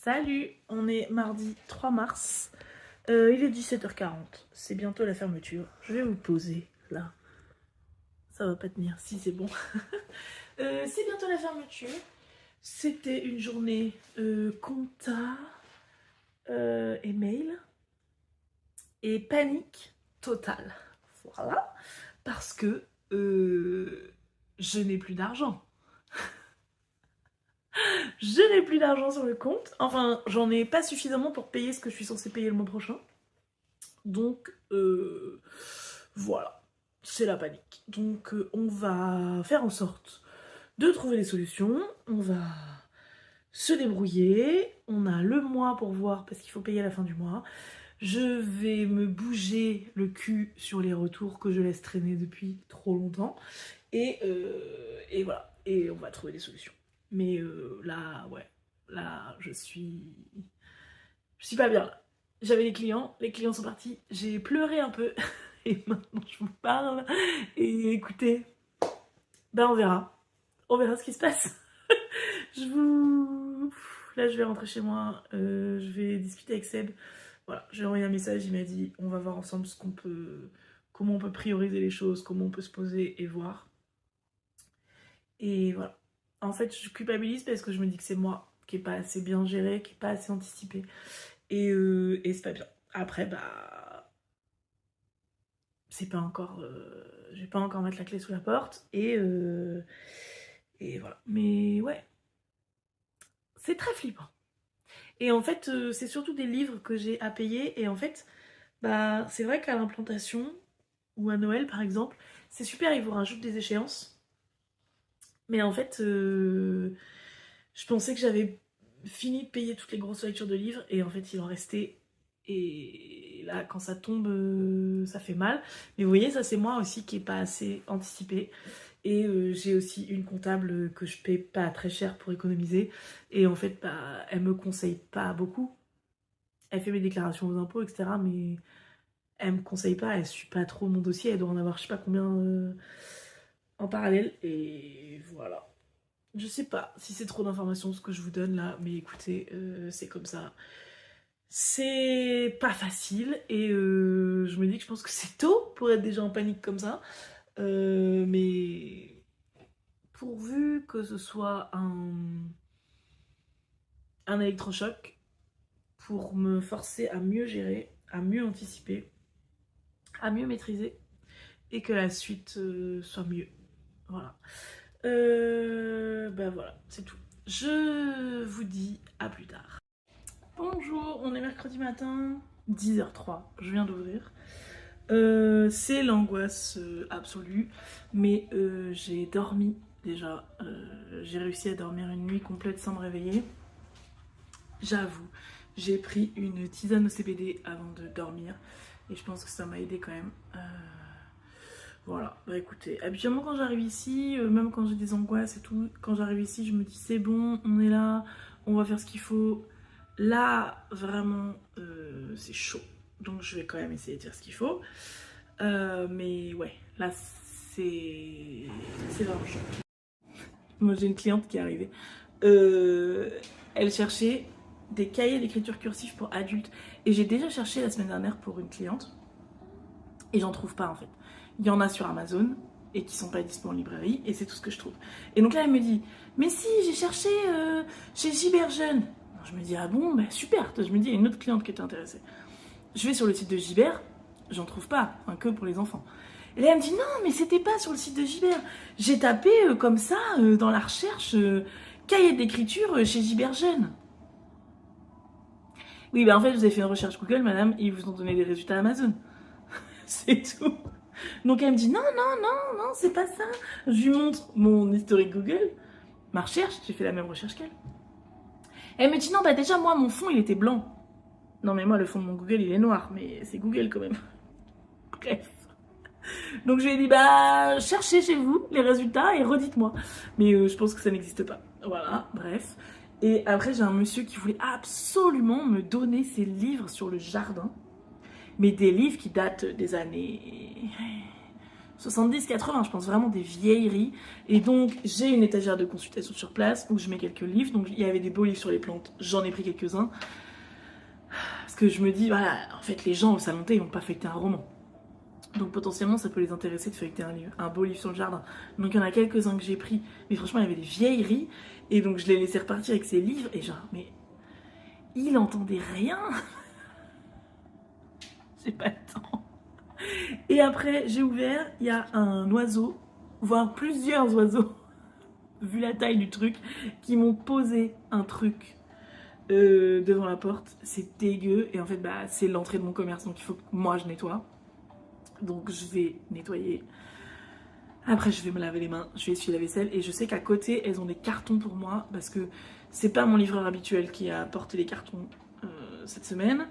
Salut, on est mardi 3 mars, il est 17h40, c'est bientôt la fermeture. Je vais vous poser là, ça va pas tenir, si c'est bon. C'est bientôt la fermeture, c'était une journée compta et mail et panique totale. Voilà, parce que je n'ai plus d'argent. Je n'ai plus d'argent sur le compte. Enfin, j'en ai pas suffisamment pour payer ce que je suis censée payer le mois prochain. Donc, voilà. C'est la panique. Donc, on va faire en sorte de trouver des solutions. On va se débrouiller. On a le mois pour voir parce qu'il faut payer à la fin du mois. Je vais me bouger le cul sur les retours que je laisse traîner depuis trop longtemps. Et voilà. Et on va trouver des solutions. Mais là, ouais, là, je suis pas bien là. J'avais les clients sont partis, j'ai pleuré un peu, et maintenant je vous parle. Et écoutez, ben on verra ce qui se passe. Là, je vais rentrer chez moi, je vais discuter avec Seb. Voilà, j'ai envoyé un message, il m'a dit, on va voir ensemble comment on peut prioriser les choses, comment on peut se poser et voir. Et voilà. En fait, je culpabilise parce que je me dis que c'est moi qui est pas assez bien géré, qui est pas assez anticipé. Et c'est pas bien. Après, bah... c'est pas encore... je vais pas encore mettre la clé sous la porte. Et voilà. Mais ouais. C'est très flippant. Et en fait, c'est surtout des livres que j'ai à payer. Et en fait, bah, c'est vrai qu'à l'implantation, ou à Noël par exemple, c'est super, ils vous rajoutent des échéances. Mais en fait, je pensais que j'avais fini de payer toutes les grosses lectures de livres et en fait il en restait. Et là, quand ça tombe, ça fait mal. Mais vous voyez, ça c'est moi aussi qui est pas assez anticipée. Et j'ai aussi une comptable que je paie pas très cher pour économiser. Et en fait, bah, elle me conseille pas beaucoup. Elle fait mes déclarations aux impôts, etc. Mais elle me conseille pas, elle suit pas trop mon dossier. Elle doit en avoir je sais pas combien en parallèle. Et voilà. Je sais pas si c'est trop d'informations ce que je vous donne là, mais écoutez, c'est comme ça. C'est pas facile et je me dis que je pense que c'est tôt pour être déjà en panique comme ça. Mais pourvu que ce soit un électrochoc pour me forcer à mieux gérer, à mieux anticiper, à mieux maîtriser et que la suite soit mieux. Voilà. Ben voilà, c'est tout. Je vous dis à plus tard. Bonjour, on est mercredi matin, 10h03, je viens d'ouvrir. C'est l'angoisse absolue, mais j'ai dormi déjà. J'ai réussi à dormir une nuit complète sans me réveiller. J'avoue, j'ai pris une tisane au CBD avant de dormir et je pense que ça m'a aidé quand même. Voilà, bah écoutez, habituellement quand j'arrive ici, même quand j'ai des angoisses et tout, quand j'arrive ici, je me dis c'est bon, on est là, on va faire ce qu'il faut. Là, vraiment, c'est chaud. Donc je vais quand même essayer de faire ce qu'il faut. Mais ouais, là, c'est vraiment chaud. Moi, j'ai une cliente qui est arrivée. Elle cherchait des cahiers d'écriture cursive pour adultes. Et j'ai déjà cherché la semaine dernière pour une cliente. Et j'en trouve pas en fait. Il y en a sur Amazon et qui sont pas disponibles en librairie et c'est tout ce que je trouve. Et donc là elle me dit mais si j'ai cherché chez Giberjeune. Je me dis ah bon bah super. Je me dis il y a une autre cliente qui était intéressée. Je vais sur le site de Giber, j'en trouve pas, enfin, que pour les enfants. Et là elle me dit non mais c'était pas sur le site de Giber. J'ai tapé comme ça dans la recherche cahier d'écriture chez Giberjeune. Oui bah en fait vous avez fait une recherche Google madame et ils vous ont donné des résultats Amazon. C'est tout. Donc elle me dit non, c'est pas ça. Je lui montre mon historique Google, ma recherche, j'ai fait la même recherche qu'elle. Elle me dit non, bah déjà moi mon fond il était blanc. Non mais moi le fond de mon Google il est noir, mais c'est Google quand même. Bref. Donc je lui ai dit bah cherchez chez vous les résultats et redites-moi. Mais je pense que ça n'existe pas. Voilà, bref. Et après j'ai un monsieur qui voulait absolument me donner ses livres sur le jardin. Mais des livres qui datent des années... 70-80, je pense vraiment des vieilleries. Et donc j'ai une étagère de consultation sur place où je mets quelques livres. Donc il y avait des beaux livres sur les plantes, j'en ai pris quelques-uns. Parce que je me dis, voilà, en fait les gens au salon thé ils n'ont pas feuilleté un roman. Donc potentiellement ça peut les intéresser de feuilleter un beau livre sur le jardin. Donc il y en a quelques-uns que j'ai pris, mais franchement il y avait des vieilleries. Et donc je les laissais repartir avec ces livres et genre, mais il entendait rien. J'ai pas le temps. Et après j'ai ouvert, il y a un oiseau, voire plusieurs oiseaux, vu la taille du truc, qui m'ont posé un truc devant la porte. C'est dégueu et en fait bah c'est l'entrée de mon commerce donc il faut que moi je nettoie. Donc je vais nettoyer. Après je vais me laver les mains, je vais essuyer la vaisselle et je sais qu'à côté elles ont des cartons pour moi parce que c'est pas mon livreur habituel qui a apporté les cartons cette semaine.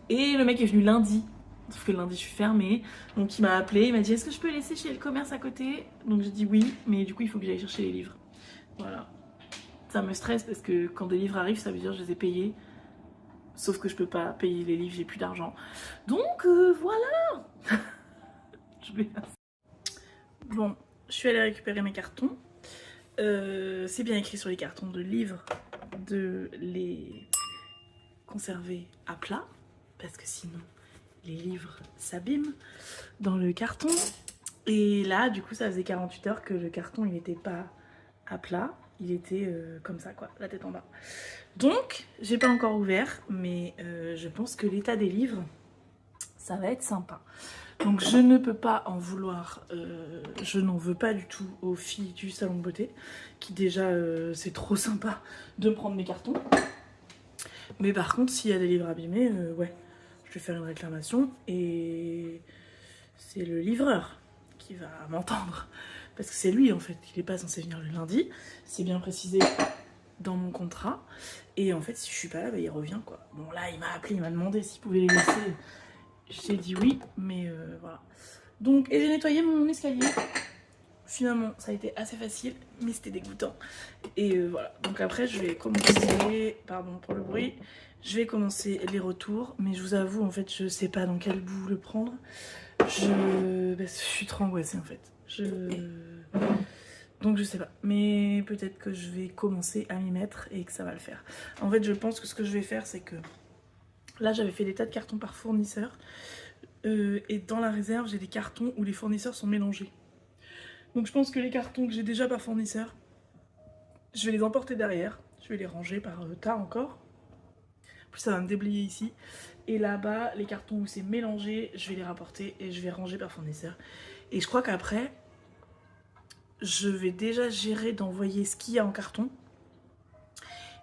Et le mec est venu lundi, sauf que lundi je suis fermée, donc il m'a appelé, il m'a dit est-ce que je peux laisser chez le commerce à côté? Donc j'ai dit oui, mais du coup il faut que j'aille chercher les livres. Voilà. Ça me stresse parce que quand des livres arrivent ça veut dire que je les ai payés. Sauf que je peux pas payer les livres, j'ai plus d'argent. Donc voilà. Je vais... Bon, je suis allée récupérer mes cartons. C'est bien écrit sur les cartons de livres de les conserver à plat. Parce que sinon, les livres s'abîment dans le carton. Et là, du coup, ça faisait 48 heures que le carton, il n'était pas à plat. Il était comme ça, quoi, la tête en bas. Donc, j'ai pas encore ouvert, mais je pense que l'état des livres, ça va être sympa. Donc je ne peux pas en vouloir, je n'en veux pas du tout aux filles du salon de beauté, qui déjà c'est trop sympa de prendre mes cartons. Mais par contre s'il y a des livres abîmés, ouais, je vais faire une réclamation et c'est le livreur qui va m'entendre. Parce que c'est lui en fait, il n'est pas censé venir le lundi, c'est bien précisé dans mon contrat. Et en fait si je suis pas là, bah, il revient quoi. Bon là il m'a appelé, il m'a demandé s'il pouvait les laisser. J'ai dit oui, mais voilà. Donc, et j'ai nettoyé mon escalier. Finalement, ça a été assez facile, mais c'était dégoûtant. Et voilà. Donc après, je vais commencer... Pardon pour le bruit. Je vais commencer les retours. Mais je vous avoue, en fait, je sais pas dans quel bout le prendre. Je suis trop angoissée, en fait. Donc je sais pas. Mais peut-être que je vais commencer à m'y mettre et que ça va le faire. En fait, je pense que ce que je vais faire, c'est que... Là, j'avais fait des tas de cartons par fournisseur. Et dans la réserve, j'ai des cartons où les fournisseurs sont mélangés. Donc je pense que les cartons que j'ai déjà par fournisseur, je vais les emporter derrière. Je vais les ranger par tas encore. Puis ça va me déblayer ici. Et là-bas, les cartons où c'est mélangé, je vais les rapporter et je vais ranger par fournisseur. Et je crois qu'après, je vais déjà gérer d'envoyer ce qu'il y a en carton.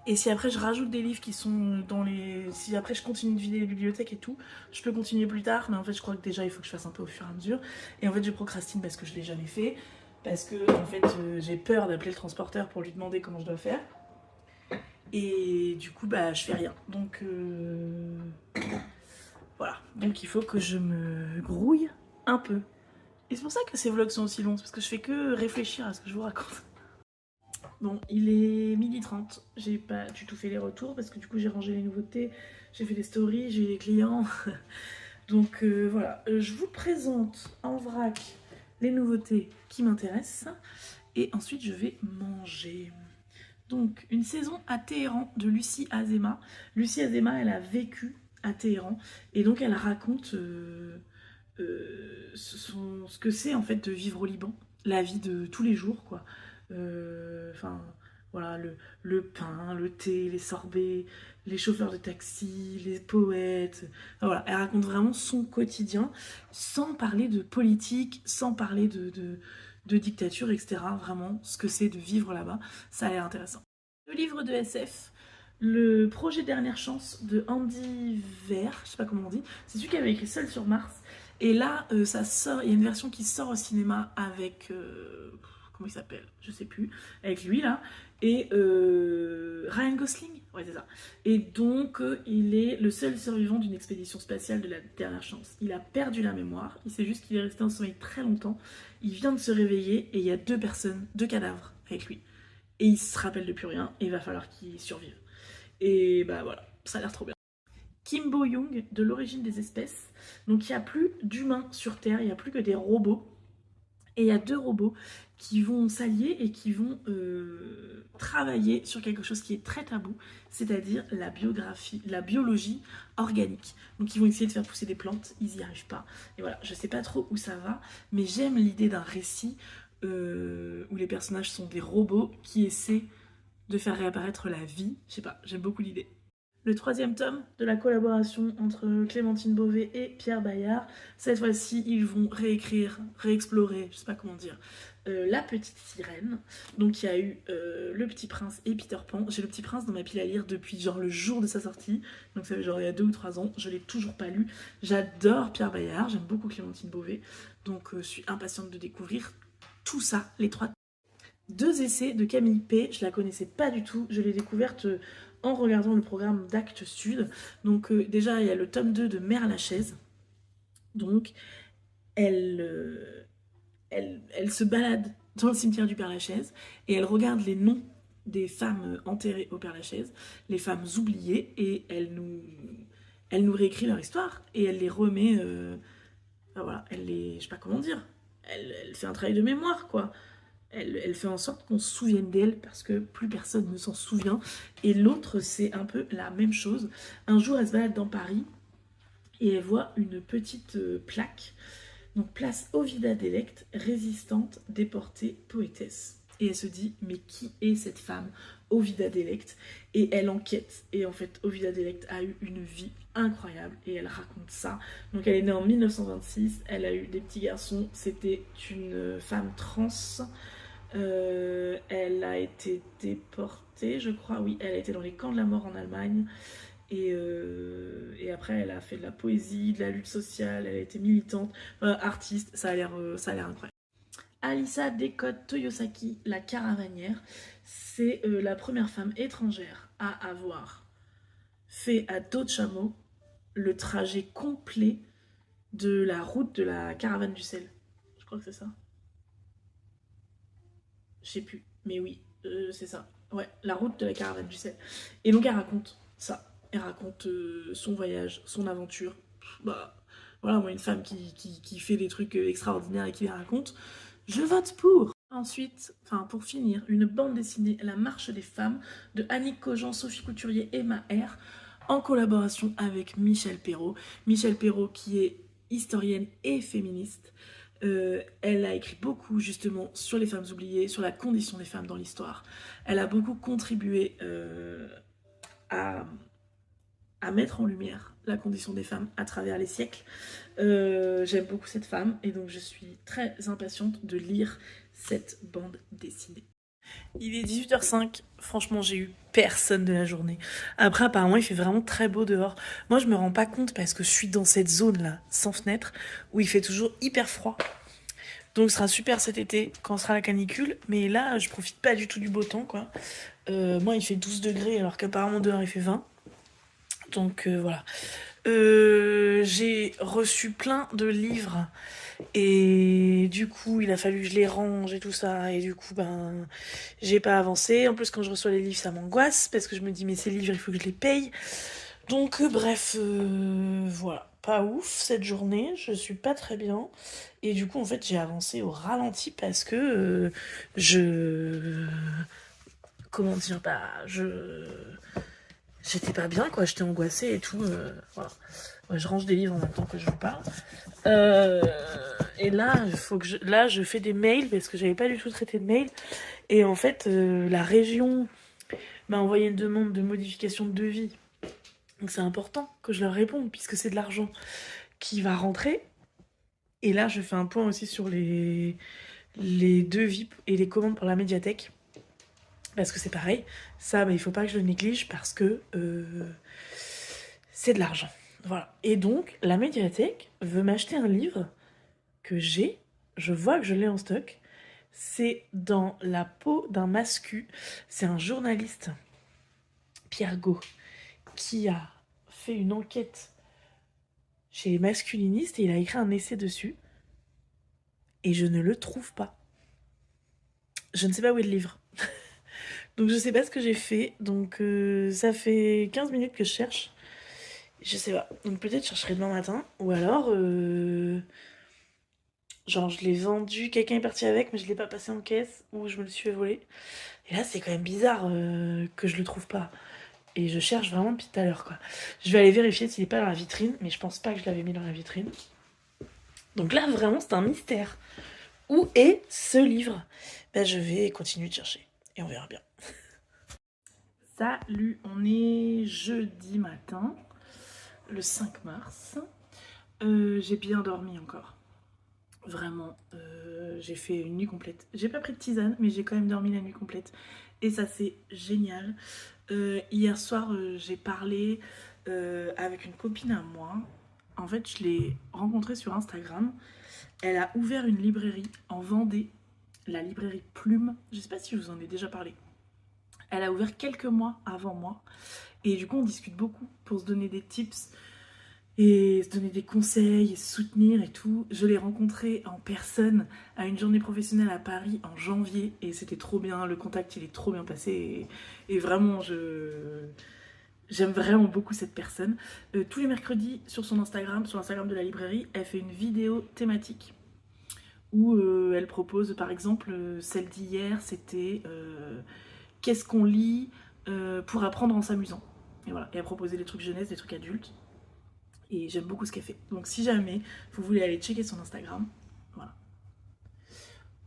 Et si après je rajoute des livres qui sont dans les... Si après je continue de vider les bibliothèques et tout, je peux continuer plus tard, mais en fait je crois que déjà il faut que je fasse un peu au fur et à mesure. Et en fait je procrastine parce que je l'ai jamais fait, parce que en fait j'ai peur d'appeler le transporteur pour lui demander comment je dois faire. Et du coup bah je fais rien. Donc voilà, donc il faut que je me grouille un peu. Et c'est pour ça que ces vlogs sont aussi longs, parce que je fais que réfléchir à ce que je vous raconte. Bon, il est 12h30, j'ai pas du tout fait les retours parce que du coup j'ai rangé les nouveautés, j'ai fait les stories, j'ai eu les clients. Donc voilà, je vous présente en vrac les nouveautés qui m'intéressent et ensuite je vais manger. Donc une saison à Téhéran de Lucie Azéma. Lucie Azéma, elle a vécu à Téhéran et donc elle raconte ce que c'est en fait de vivre au Liban, la vie de tous les jours quoi. Enfin voilà, le pain, le thé, les sorbets, les chauffeurs de taxi, les poètes. Enfin, voilà, elle raconte vraiment son quotidien sans parler de politique, sans parler de dictature, etc. Vraiment, ce que c'est de vivre là-bas, ça a l'air intéressant. Le livre de SF, le projet Dernière Chance de Andy Weir, je sais pas comment on dit, c'est celui qui avait écrit Seul sur Mars. Et là, ça sort, il y a une version qui sort au cinéma avec... comment il s'appelle? Je sais plus. Avec lui, là. Et Ryan Gosling? Ouais, c'est ça. Et donc, il est le seul survivant d'une expédition spatiale de la Dernière Chance. Il a perdu la mémoire. Il sait juste qu'il est resté en sommeil très longtemps. Il vient de se réveiller et il y a deux cadavres avec lui. Et il se rappelle de plus rien et il va falloir qu'il survive. Et bah voilà, ça a l'air trop bien. Kim Bo-young, de l'origine des espèces. Donc il n'y a plus d'humains sur Terre, il n'y a plus que des robots. Et il y a deux robots qui vont s'allier et qui vont travailler sur quelque chose qui est très tabou, c'est-à-dire la biologie organique. Donc ils vont essayer de faire pousser des plantes, ils n'y arrivent pas. Et voilà, je sais pas trop où ça va, mais j'aime l'idée d'un récit où les personnages sont des robots qui essaient de faire réapparaître la vie. Je sais pas, j'aime beaucoup l'idée. Le troisième tome de la collaboration entre Clémentine Beauvais et Pierre Bayard. Cette fois-ci, ils vont réécrire, réexplorer, je sais pas comment dire, La Petite Sirène. Donc il y a eu Le Petit Prince et Peter Pan. J'ai Le Petit Prince dans ma pile à lire depuis genre le jour de sa sortie. Donc ça fait genre il y a 2 ou 3 ans. Je l'ai toujours pas lu. J'adore Pierre Bayard, j'aime beaucoup Clémentine Beauvais. Donc je suis impatiente de découvrir tout ça, les 3. 2 essais de Camille P. Je la connaissais pas du tout. Je l'ai découverte en regardant le programme d'Actes Sud. Donc déjà, il y a le tome 2 de Mère Lachaise. Donc, elle se balade dans le cimetière du Père Lachaise et elle regarde les noms des femmes enterrées au Père Lachaise, les femmes oubliées, et elle nous réécrit leur histoire et elle les remet... voilà, je sais pas comment dire. Elle fait un travail de mémoire, quoi. Elle fait en sorte qu'on se souvienne d'elle parce que plus personne ne s'en souvient. Et l'autre, c'est un peu la même chose. Un jour, elle se balade dans Paris et elle voit une petite plaque. Donc, place Ovida Delecte, résistante, déportée, poétesse. Et elle se dit, mais qui est cette femme, Ovida Delecte? Et elle enquête. Et en fait, Ovida Delecte a eu une vie incroyable et elle raconte ça. Donc, elle est née en 1926, elle a eu des petits garçons, c'était une femme trans. Elle a été déportée, je crois, oui, elle a été dans les camps de la mort en Allemagne. Et après, elle a fait de la poésie, de la lutte sociale, elle a été militante, artiste, ça a l'air incroyable. Alissa décode Toyosaki, la caravanière. C'est la première femme étrangère à avoir fait à dos de chameau le trajet complet de la route de la caravane du sel. Je crois que c'est ça. Je sais plus, mais oui, c'est ça. Ouais, la route de la caravane du sel. Et donc elle raconte ça. Elle raconte son voyage, son aventure. Bah, voilà, moi, une femme qui fait des trucs extraordinaires et qui les raconte, je vote pour. Ensuite, enfin pour finir, une bande dessinée, La Marche des femmes, de Annick Cogent, Sophie Couturier et Maher, en collaboration avec Michel Perrault. Michel Perrault qui est historienne et féministe. Elle a écrit beaucoup justement sur les femmes oubliées, sur la condition des femmes dans l'histoire. Elle a beaucoup contribué à mettre en lumière la condition des femmes à travers les siècles. J'aime beaucoup cette femme et donc je suis très impatiente de lire cette bande dessinée. Il est 18h05, franchement j'ai eu personne de la journée. Après apparemment il fait vraiment très beau dehors. Moi je me rends pas compte parce que je suis dans cette zone là, sans fenêtre, où il fait toujours hyper froid. Donc ce sera super cet été quand sera la canicule, mais là je profite pas du tout du beau temps quoi. Moi il fait 12 degrés alors qu'apparemment dehors il fait 20. Donc voilà. J'ai reçu plein de livres et du coup il a fallu que je les range et tout ça, et du coup ben j'ai pas avancé. En plus quand je reçois les livres ça m'angoisse parce que je me dis mais ces livres il faut que je les paye. Donc bref, voilà, pas ouf cette journée, je suis pas très bien. Et du coup en fait j'ai avancé au ralenti parce que comment dire, bah j'étais pas bien quoi, j'étais angoissée et tout, voilà. Ouais, je range des livres en même temps que je vous parle. Et là, là, je fais des mails parce que j'avais pas du tout traité de mails. Et en fait, la région m'a envoyé une demande de modification de devis. Donc c'est important que je leur réponde puisque c'est de l'argent qui va rentrer. Et là, je fais un point aussi sur les devis et les commandes pour la médiathèque. Parce que c'est pareil, ça, bah, il faut pas que je le néglige parce que c'est de l'argent. Voilà. Et donc, la médiathèque veut m'acheter un livre que j'ai, je vois que je l'ai en stock. C'est Dans la peau d'un mascu. C'est un journaliste, Pierre Gau, qui a fait une enquête chez les masculinistes et il a écrit un essai dessus. Et je ne le trouve pas. Je ne sais pas où est le livre. Donc je sais pas ce que j'ai fait. Donc ça fait 15 minutes que je cherche. Je sais pas. Donc peut-être je chercherai demain matin. Ou alors Genre je l'ai vendu, quelqu'un est parti avec mais je l'ai pas passé en caisse ou je me le suis fait voler. Et là c'est quand même bizarre que je le trouve pas. Et je cherche vraiment depuis tout à l'heure quoi. Je vais aller vérifier s'il est pas dans la vitrine, mais je pense pas que je l'avais mis dans la vitrine. Donc là vraiment c'est un mystère. Où est ce livre? Ben, je vais continuer de chercher et on verra bien. Salut, on est jeudi matin, le 5 mars. J'ai bien dormi encore. Vraiment, j'ai fait une nuit complète. J'ai pas pris de tisane, mais j'ai quand même dormi la nuit complète. Et ça, c'est génial. Hier soir, j'ai parlé avec une copine à moi. En fait, je l'ai rencontrée sur Instagram. Elle a ouvert une librairie en Vendée, la librairie Plume. Je sais pas si je vous en ai déjà parlé. Elle a ouvert quelques mois avant moi. Et du coup, on discute beaucoup pour se donner des tips et se donner des conseils et se soutenir et tout. Je l'ai rencontrée en personne à une journée professionnelle à Paris en janvier et c'était trop bien. Le contact, il est trop bien passé et vraiment, j'aime vraiment beaucoup cette personne. Tous les mercredis, sur son Instagram, sur l'Instagram de la librairie, elle fait une vidéo thématique où elle propose, par exemple, celle d'hier, c'était qu'est-ce qu'on lit pour apprendre en s'amusant. Et voilà, et elle proposait des trucs jeunesse, des trucs adultes. Et j'aime beaucoup ce qu'elle fait. Donc si jamais vous voulez aller checker son Instagram, voilà.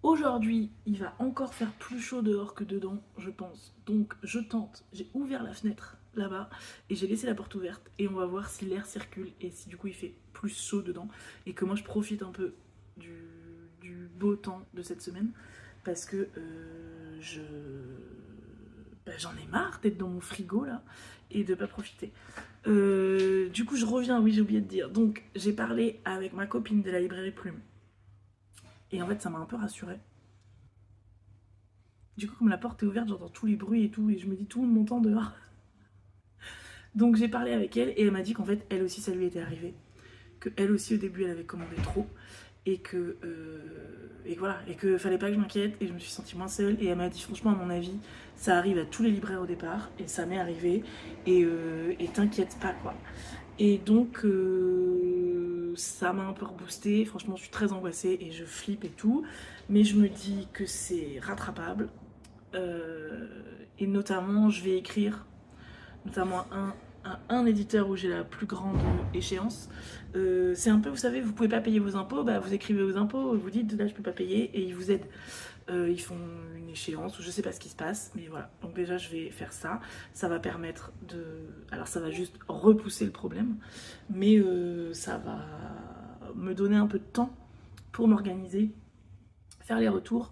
Aujourd'hui, il va encore faire plus chaud dehors que dedans, je pense. Donc je tente, j'ai ouvert la fenêtre là-bas et j'ai laissé la porte ouverte et on va voir si l'air circule et si du coup il fait plus chaud dedans et que moi je profite un peu du beau temps de cette semaine parce que j'en ai marre d'être dans mon frigo là et de pas profiter. Du coup je reviens, oui j'ai oublié de dire. Donc j'ai parlé avec ma copine de la librairie Plume. Et en fait ça m'a un peu rassurée. Du coup comme la porte est ouverte, j'entends tous les bruits et tout, et je me dis tout le monde m'entend dehors. Donc j'ai parlé avec elle et elle m'a dit qu'en fait elle aussi ça lui était arrivé. Que elle aussi au début elle avait commandé trop. Et que voilà, et que fallait pas que je m'inquiète et je me suis sentie moins seule et elle m'a dit franchement à mon avis ça arrive à tous les libraires au départ et ça m'est arrivé et t'inquiète pas quoi. Et donc ça m'a un peu reboosté, franchement je suis très angoissée et je flippe et tout, mais je me dis que c'est rattrapable et notamment je vais écrire notamment un éditeur où j'ai la plus grande échéance. C'est un peu, vous savez, vous pouvez pas payer vos impôts, bah vous écrivez vos impôts, vous dites là je peux pas payer et ils vous aident. Ils font une échéance ou je sais pas ce qui se passe, mais voilà. Donc déjà je vais faire ça. Ça va permettre de... Alors ça va juste repousser le problème, mais ça va me donner un peu de temps pour m'organiser, faire les retours,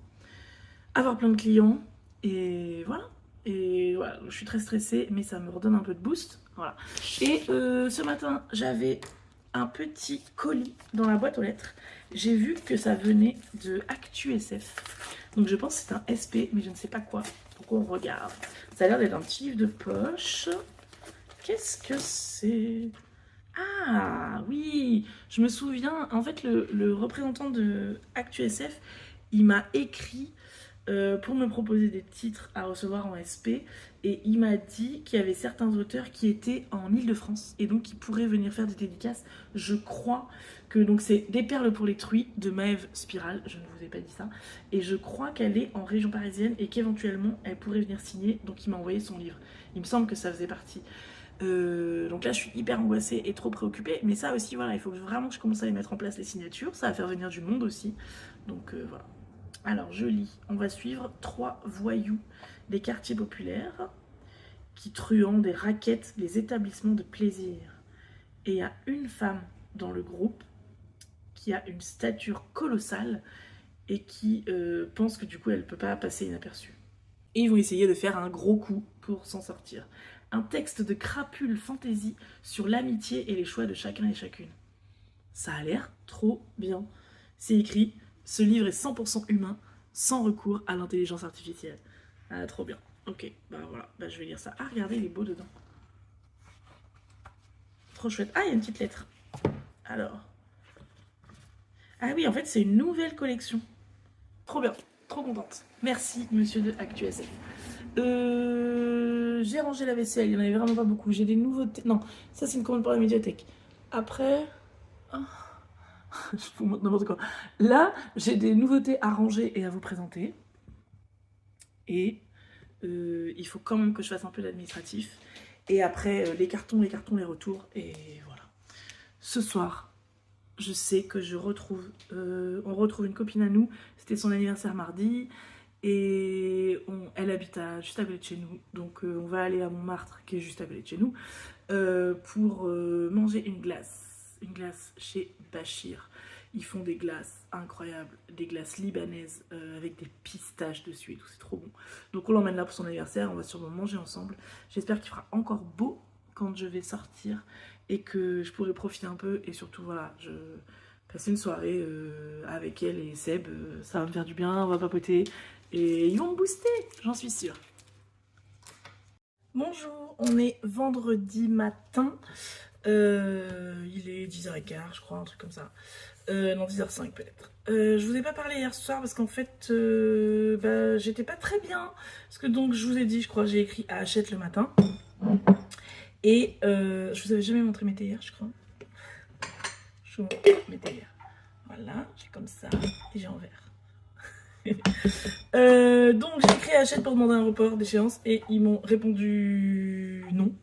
avoir plein de clients et voilà. Et voilà, je suis très stressée, mais ça me redonne un peu de boost. Voilà. Et ce matin, j'avais un petit colis dans la boîte aux lettres. J'ai vu que ça venait de ActuSF. Donc je pense que c'est un SP, mais je ne sais pas quoi. Donc on regarde. Ça a l'air d'être un petit livre de poche. Qu'est-ce que c'est? Ah oui, je me souviens. En fait, le représentant de ActuSF, il m'a écrit pour me proposer des titres à recevoir en SP et il m'a dit qu'il y avait certains auteurs qui étaient en Île-de-France et donc qui pourraient venir faire des dédicaces. Je crois que donc c'est Des perles pour les truies de Maëve Spiral, je ne vous ai pas dit ça, et je crois qu'elle est en région parisienne et qu'éventuellement elle pourrait venir signer, donc il m'a envoyé son livre. Il me semble que ça faisait partie. Donc là je suis hyper angoissée et trop préoccupée, mais ça aussi voilà, il faut vraiment que je commence à les mettre en place les signatures, ça va faire venir du monde aussi, donc voilà. Alors, je lis. On va suivre 3 voyous des quartiers populaires qui truand des raquettes les établissements de plaisir. Et il y a une femme dans le groupe qui a une stature colossale et qui pense que du coup, elle ne peut pas passer inaperçue. Et ils vont essayer de faire un gros coup pour s'en sortir. Un texte de crapule fantaisie sur l'amitié et les choix de chacun et chacune. Ça a l'air trop bien. C'est écrit... Ce livre est 100% humain, sans recours à l'intelligence artificielle. Ah, trop bien. Ok, bah voilà, bah, je vais lire ça. Ah, regardez, il est beau dedans. Trop chouette. Ah, il y a une petite lettre. Alors. Ah oui, en fait, c'est une nouvelle collection. Trop bien, trop contente. Merci, monsieur de ActuSF. J'ai rangé la vaisselle, il n'y en avait vraiment pas beaucoup. J'ai des nouveautés. Non, ça, c'est une commande pour la médiathèque. Après... Oh, Je vous montre n'importe quoi. Là, j'ai des nouveautés à ranger et à vous présenter. Et il faut quand même que je fasse un peu d'administratif. Et après, les cartons, les retours. Et voilà. Ce soir, je sais que on retrouve une copine à nous. C'était son anniversaire mardi. Et elle habite juste à côté de chez nous. Donc on va aller à Montmartre, qui est juste à côté de chez nous, pour manger une glace. Une glace chez Bachir. Ils font des glaces incroyables, des glaces libanaises avec des pistaches dessus et tout, c'est trop bon. Donc on l'emmène là pour son anniversaire, on va sûrement manger ensemble. J'espère qu'il fera encore beau quand je vais sortir et que je pourrai profiter un peu. Et surtout, voilà, je passer une soirée avec elle et Seb, ça va me faire du bien, on va papoter. Et ils vont me booster, j'en suis sûre. Bonjour, on est vendredi matin. Il est 10h15, je crois, un truc comme ça. Non, 10h05 peut-être. Je vous ai pas parlé hier soir parce qu'en fait, j'étais pas très bien. Parce que donc, je vous ai dit, je crois, j'ai écrit à Hachette le matin. Et je vous avais jamais montré mes théières, je crois. Je vous montre mes théières. Voilà, j'ai comme ça et j'ai en vert. Donc j'ai écrit à Hachette pour demander un report d'échéance et ils m'ont répondu non.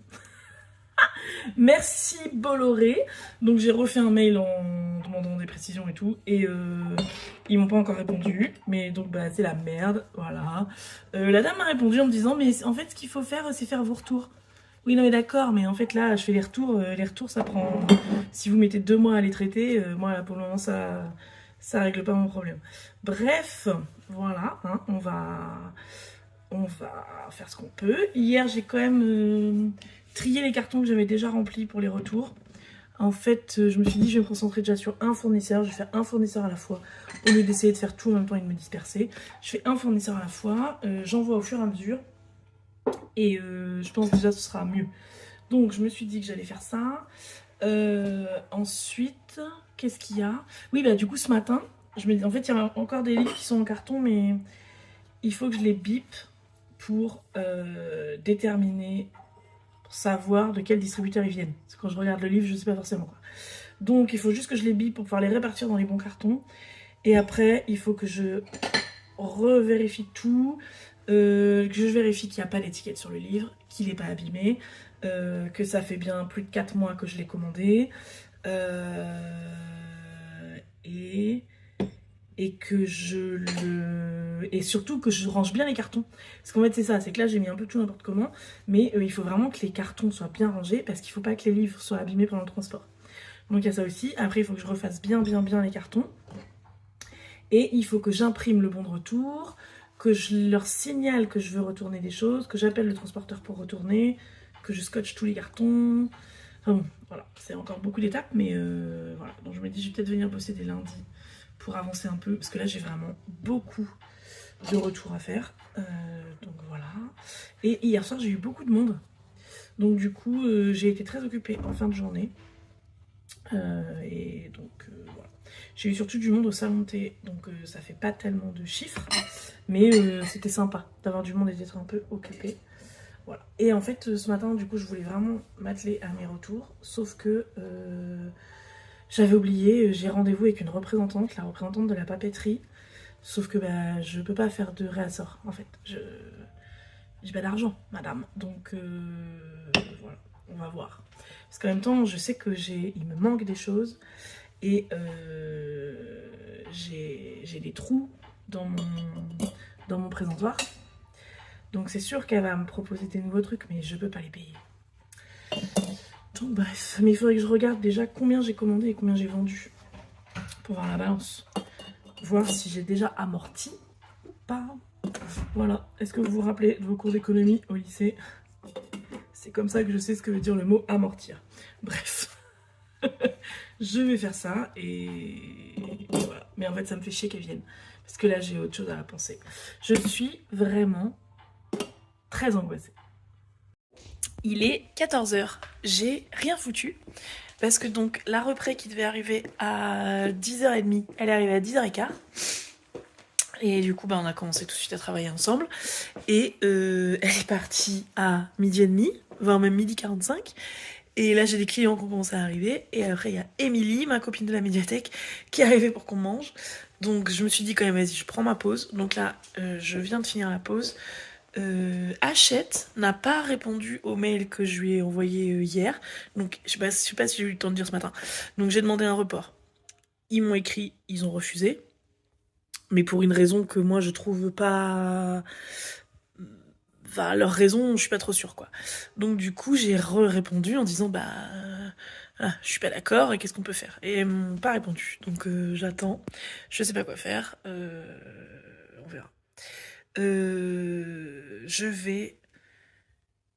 Merci Bolloré. Donc j'ai refait un mail en demandant des précisions et tout. Et ils m'ont pas encore répondu. Mais donc c'est la merde. Voilà. La dame m'a répondu en me disant mais en fait ce qu'il faut faire c'est faire vos retours. Oui non mais d'accord, mais en fait là je fais les retours. Les retours ça prend... Si vous mettez 2 mois à les traiter, moi là pour le moment ça règle pas mon problème. Bref, voilà, hein, on va faire ce qu'on peut. Hier j'ai quand même... trier les cartons que j'avais déjà remplis pour les retours. En fait, je me suis dit, je vais me concentrer déjà sur un fournisseur. Je vais faire un fournisseur à la fois, au lieu d'essayer de faire tout en même temps et de me disperser. Je fais un fournisseur à la fois, j'envoie au fur et à mesure. Et je pense déjà que ce sera mieux. Donc, je me suis dit que j'allais faire ça. Ensuite, qu'est-ce qu'il y a? Oui, du coup, ce matin, en fait, il y a encore des livres qui sont en carton, mais il faut que je les bip pour déterminer... savoir de quel distributeur ils viennent. Parce que quand je regarde le livre, je ne sais pas forcément quoi. Donc il faut juste que je les bip pour pouvoir les répartir dans les bons cartons. Et après, il faut que je revérifie tout, que je vérifie qu'il n'y a pas d'étiquette sur le livre, qu'il n'est pas abîmé, que ça fait bien plus de 4 mois que je l'ai commandé. Et que et surtout que je range bien les cartons. Parce qu'en fait c'est ça, c'est que là j'ai mis un peu tout n'importe comment, mais il faut vraiment que les cartons soient bien rangés parce qu'il ne faut pas que les livres soient abîmés pendant le transport. Donc il y a ça aussi. Après il faut que je refasse bien les cartons. Et il faut que j'imprime le bon de retour, que je leur signale que je veux retourner des choses, que j'appelle le transporteur pour retourner, que je scotche tous les cartons. Enfin bon, voilà, c'est encore beaucoup d'étapes, mais voilà. Donc je me dis je vais peut-être venir bosser dès lundi pour avancer un peu, parce que là j'ai vraiment beaucoup de retours à faire. Donc voilà. Et hier soir j'ai eu beaucoup de monde. Donc du coup j'ai été très occupée en fin de journée. Et donc voilà. J'ai eu surtout du monde au salon de thé, donc ça fait pas tellement de chiffres. Mais c'était sympa d'avoir du monde et d'être un peu occupée. Voilà. Et en fait ce matin du coup je voulais vraiment m'atteler à mes retours. Sauf que... j'avais oublié, j'ai rendez-vous avec une représentante, la représentante de la papeterie. Sauf que je peux pas faire de réassort en fait. J'ai pas d'argent, madame. Donc voilà, on va voir. Parce qu'en même temps, je sais que il me manque des choses. Et j'ai des trous dans mon présentoir. Donc c'est sûr qu'elle va me proposer des nouveaux trucs, mais je peux pas les payer. Donc bref, mais il faudrait que je regarde déjà combien j'ai commandé et combien j'ai vendu pour voir la balance. Voir si j'ai déjà amorti ou pas. Voilà. Est-ce que vous vous rappelez de vos cours d'économie au lycée? C'est comme ça que je sais ce que veut dire le mot amortir. Bref. Je vais faire ça et voilà. Mais en fait, ça me fait chier qu'elle vienne. Parce que là, j'ai autre chose à la penser. Je suis vraiment très angoissée. Il est 14h. J'ai rien foutu. Parce que donc, la repré qui devait arriver à 10h30, elle est arrivée à 10h15. Et du coup, on a commencé tout de suite à travailler ensemble. Et elle est partie à 12h30, voire même 12h45. Et là, j'ai des clients qui ont commencé à arriver. Et après, il y a Émilie, ma copine de la médiathèque, qui est arrivée pour qu'on mange. Donc, je me suis dit quand même, vas-y, je prends ma pause. Donc là, je viens de finir la pause. Hachette n'a pas répondu au mail que je lui ai envoyé hier. Donc, je sais pas si j'ai eu le temps de dire ce matin. Donc, j'ai demandé un report. Ils m'ont écrit, ils ont refusé. Mais pour une raison que moi, je trouve pas... Enfin, leur raison, je suis pas trop sûre, quoi. Donc, du coup, j'ai répondu en disant, bah... ah, je suis pas d'accord, et qu'est-ce qu'on peut faire? Et ils m'ont pas répondu. Donc, j'attends. Je sais pas quoi faire. On verra. Je vais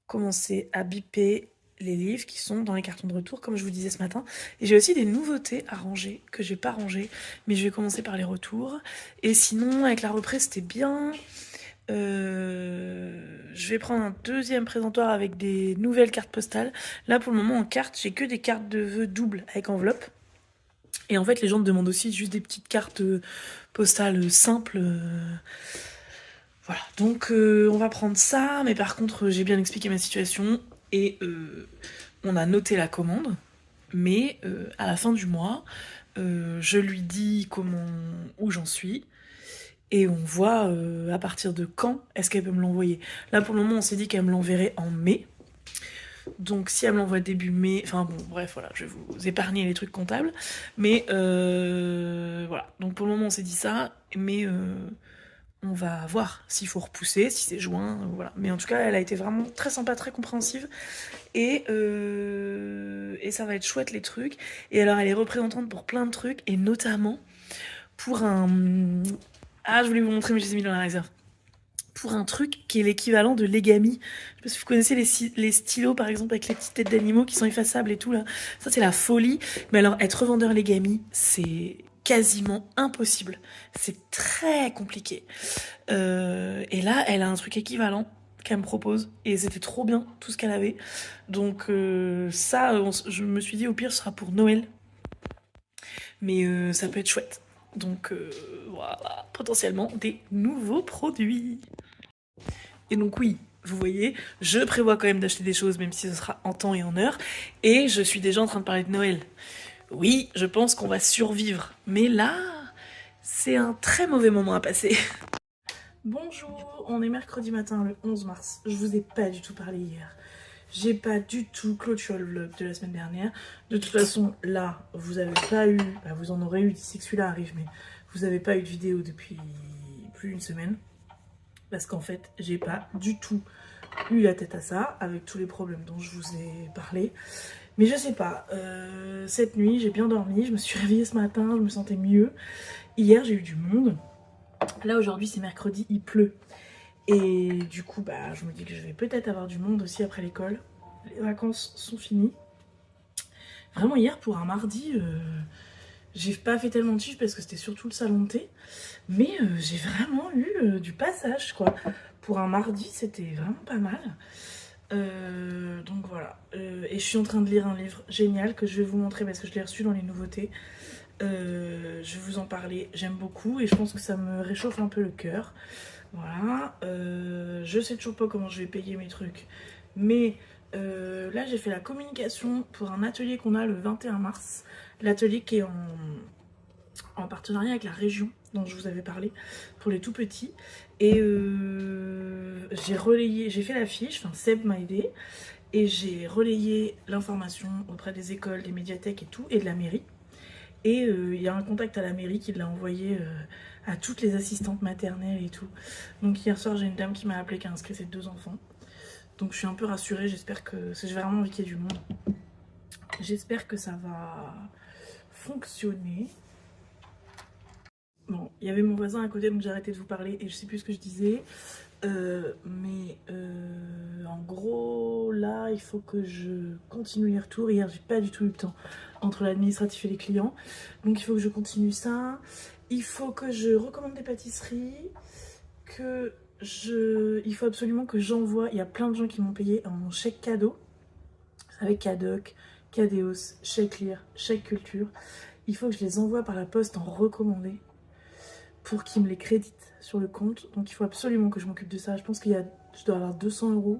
commencer à biper les livres qui sont dans les cartons de retour, comme je vous disais ce matin. Et j'ai aussi des nouveautés à ranger, que j'ai pas rangées, mais je vais commencer par les retours. Et sinon, avec la reprise, c'était bien. Je vais prendre un deuxième présentoir avec des nouvelles cartes postales. Là, pour le moment, en carte, j'ai que des cartes de vœux doubles avec enveloppe. Et en fait, les gens me demandent aussi juste des petites cartes postales simples. Voilà, donc on va prendre ça, mais par contre j'ai bien expliqué ma situation et on a noté la commande, mais à la fin du mois, je lui dis où j'en suis et on voit à partir de quand est-ce qu'elle peut me l'envoyer. Là pour le moment on s'est dit qu'elle me l'enverrait en mai, donc si elle me l'envoie début mai, enfin bon bref voilà, je vais vous épargner les trucs comptables, mais voilà, donc pour le moment on s'est dit ça, mais... on va voir s'il faut repousser, si c'est juin, voilà. Mais en tout cas, elle a été vraiment très sympa, très compréhensive. Et ça va être chouette les trucs. Et alors, elle est représentante pour plein de trucs, et notamment pour un... Ah, je voulais vous montrer, mais je les ai mis dans la réserve. Pour un truc qui est l'équivalent de l'égami. Je sais pas si vous connaissez les stylos, par exemple, avec les petites têtes d'animaux qui sont effaçables et tout, là. Ça, c'est la folie. Mais alors, être revendeur l'égami, c'est quasiment impossible. C'est très compliqué. Et là, elle a un truc équivalent qu'elle me propose. Et c'était trop bien, tout ce qu'elle avait. Donc ça, je me suis dit, au pire, ce sera pour Noël. Mais ça peut être chouette. Donc voilà, potentiellement des nouveaux produits. Et donc oui, vous voyez, je prévois quand même d'acheter des choses, même si ce sera en temps et en heure. Et je suis déjà en train de parler de Noël. Oui, je pense qu'on va survivre. Mais là, c'est un très mauvais moment à passer. Bonjour, on est mercredi matin le 11 mars. Je vous ai pas du tout parlé hier. J'ai pas du tout clôturé le vlog de la semaine dernière. De toute façon, là, vous avez pas eu... Bah, vous en aurez eu d'ici que celui-là arrive, mais vous avez pas eu de vidéo depuis plus d'une semaine. Parce qu'en fait, j'ai pas du tout eu la tête à ça, avec tous les problèmes dont je vous ai parlé. Mais je sais pas, cette nuit, j'ai bien dormi, je me suis réveillée ce matin, je me sentais mieux. Hier, j'ai eu du monde. Là, aujourd'hui, c'est mercredi, il pleut. Et du coup, bah, je me dis que je vais peut-être avoir du monde aussi après l'école. Les vacances sont finies. Vraiment, hier, pour un mardi, j'ai pas fait tellement de chiffres parce que c'était surtout le salon de thé. Mais j'ai vraiment eu du passage, quoi. Pour un mardi, c'était vraiment pas mal. Donc voilà. Et je suis en train de lire un livre génial que je vais vous montrer parce que je l'ai reçu dans les nouveautés. Je vais vous en parler, j'aime beaucoup et je pense que ça me réchauffe un peu le cœur. Voilà, je sais toujours pas comment je vais payer mes trucs, mais là j'ai fait la communication pour un atelier qu'on a le 21 mars, l'atelier qui est en partenariat avec la région dont je vous avais parlé pour les tout petits, et j'ai fait l'affiche, enfin Seb m'a aidé, et j'ai relayé l'information auprès des écoles, des médiathèques et tout, et de la mairie. Et il y a un contact à la mairie qui l'a envoyé à toutes les assistantes maternelles et tout. Donc hier soir, j'ai une dame qui m'a appelé qui a inscrit ses 2 enfants. Donc je suis un peu rassurée, j'espère que... Parce que j'ai vraiment envie qu'il y ait du monde. J'espère que ça va fonctionner. Bon, il y avait mon voisin à côté, donc j'ai arrêté de vous parler et je sais plus ce que je disais. En gros, là, il faut que je continue les retours. Hier, j'ai pas du tout eu le temps entre l'administratif et les clients. Donc, il faut que je continue ça. Il faut que je recommande des pâtisseries. Il faut absolument que j'envoie. Il y a plein de gens qui m'ont payé en chèque cadeau. Avec Cadoc, Cadeos, Chèque Lire, Chèque Culture. Il faut que je les envoie par la poste en recommandé pour qu'ils me les créditent sur le compte. Donc il faut absolument que je m'occupe de ça. Je pense je dois avoir 200